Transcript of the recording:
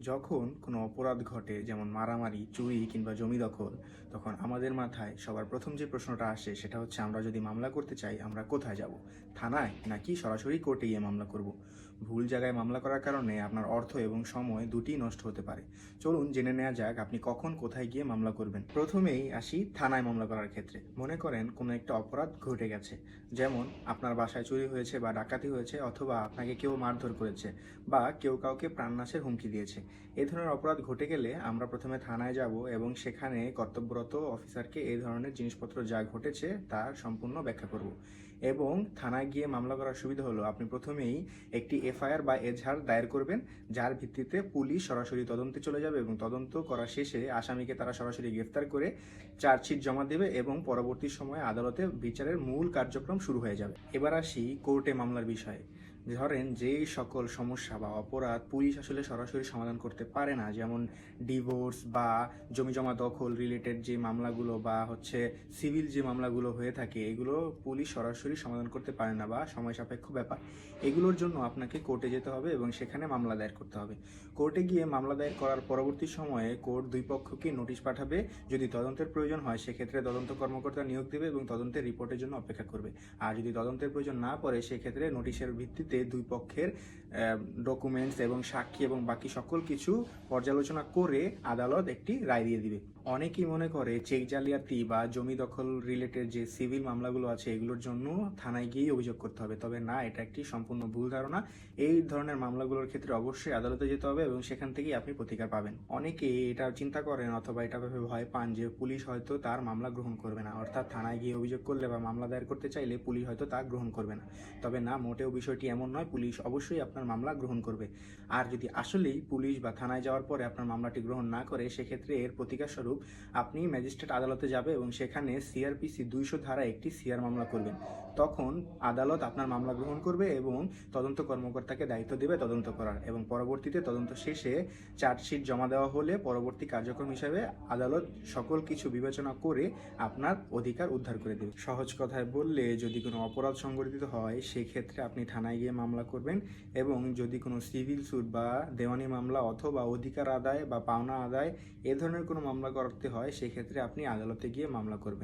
যখন কোনো অপরাধ ঘটে যেমন মারামারি, চুরি কিংবা জমি দখল, তখন আমাদের মাথায় সবার প্রথম যে প্রশ্নটা আসে সেটা হচ্ছে আমরা যদি মামলা করতে চাই আমরা কোথায় যাব? থানায় নাকি সরাসরি কোর্টে গিয়ে মামলা করব? ভুল জায়গায় মামলা করার কারণে আপনার অর্থ এবং সময় দুটিই নষ্ট হতে পারে। চলুন জেনে নেওয়া যাক আপনি কখন কোথায় গিয়ে মামলা করবেন। প্রথমেই আসি থানায় মামলা করার ক্ষেত্রে। মনে করেন কোনো একটা অপরাধ ঘটে গেছে, যেমন আপনার বাসায় চুরি হয়েছে বা ডাকাতি হয়েছে, অথবা আপনাকে কেউ মারধর করেছে বা কেউ কাউকে প্রাণনাশের হুমকি দিয়েছে। এই ধরনের অপরাধ ঘটে গেলে আমরা প্রথমে থানায় যাব এবং সেখানে কর্তব্যরত অফিসারকে এই ধরনের জিনিসপত্র যা ঘটেছে তার সম্পূর্ণ ব্যাখ্যা করব। এবং থানায় গিয়ে মামলা করার সুবিধা হলো আপনি প্রথমেই একটি এফআইআর বা এজাহার দায়ের করবেন, যার ভিত্তিতে পুলিশ সরাসরি তদন্তে চলে যাবে এবং তদন্ত করা শেষে আসামিকে তারা সরাসরি গ্রেফতার করে চার্জশিট জমা দেবে এবং পরবর্তী সময়ে আদালতে বিচারের মূল কার্যক্রম শুরু হয়ে যাবে। এবার আসি কোর্টে মামলার বিষয়ে। ধরেন যেই সকল সমস্যা বা অপরাধ পুলিশ আসলে সরাসরি সমাধান করতে পারে না, যেমন ডিভোর্স বা জমিজমা দখল রিলেটেড যে মামলাগুলো বা সিভিল যে মামলাগুলো হয়ে থাকে, এগুলো পুলিশ সরাসরি সমাধান করতে পারে না বা সময় সাপেক্ষ ব্যাপার। এগুলোর জন্য আপনাকে কোর্টে যেতে হবে এবং সেখানে মামলা দায়ের করতে হবে। কোর্টে গিয়ে মামলা দায়ের করার পরবর্তী সময়ে কোর্ট দুই পক্ষকে নোটিশ পাঠাবে। যদি তদন্তের প্রয়োজন হয় সেক্ষেত্রে তদন্ত কর্মকর্তা নিয়োগ দেবে এবং তদন্তের রিপোর্টের জন্য অপেক্ষা করবে। আর যদি তদন্তের প্রয়োজন না পড়ে সেক্ষেত্রে নোটিশের ভিত্তিতে দুই পক্ষের ডকুমেন্টস এবং সাক্ষী এবং বাকি সকল কিছু পর্যালোচনা করে আদালত একটি রায় দিয়ে দিবে। অনেকেই মনে করে চেক জালিয়াতি বা জমি দখল রিলেটেড যে সিভিল মামলাগুলো আছে এগুলোর জন্য থানায় গিয়েই অভিযোগ করতে হবে, তবে না, এটা একটি সম্পূর্ণ ভুল ধারণা। এই ধরনের মামলাগুলোর ক্ষেত্রে অবশ্যই আদালতে যেতে হবে এবং সেখান থেকেই আপনি প্রতিকার পাবেন। অনেকে এটা চিন্তা করেন অথবা এটা ভেবে ভয় পান যে পুলিশ হয়তো তার মামলা গ্রহণ করবে না, অর্থাৎ থানায় গিয়ে অভিযোগ করলে বা মামলা দায়ের করতে চাইলে পুলিশ হয়তো তা গ্রহণ করবে না। তবে না, মোটেও বিষয়টি এমন নয়, পুলিশ অবশ্যই আপনার মামলা গ্রহণ করবে। আর যদি আসলেই পুলিশ বা থানায় যাওয়ার পরে আপনার মামলাটি গ্রহণ না করে সেক্ষেত্রে এর প্রতিকার স্বরূপ আপনি ম্যাজিস্ট্রেট আদালতে যাবে এবং সেখানে সিআরপিসি 200 ধারা একটি সিআর মামলা করবেন। তখন আদালত আপনার মামলা গ্রহণ করবে এবং তদন্ত কর্মকর্তাকে দায়িত্ব দেবে তদন্ত করার, এবং পরবর্তীতে তদন্ত শেষে চার্জশিট জমা দেওয়া হলে পরবর্তী কার্যক্রম হিসাবে আদালত সকল কিছু বিবেচনা করে আপনার অধিকার উদ্ধার করে দেবে। সহজ কথায় বললে, যদি কোনো অপরাধ সংঘটিত হয় সেক্ষেত্রে আপনি থানায় গিয়ে মামলা করবেন, এবং যদি কোনো সিভিল স্যুট বা দেওয়ানি মামলা অথবা অধিকার আদায় বা পাওনা আদায় এ ধরনের কোনো মামলা করতে হয় সেক্ষেত্রে আপনি আদালতে গিয়ে মামলা করবেন।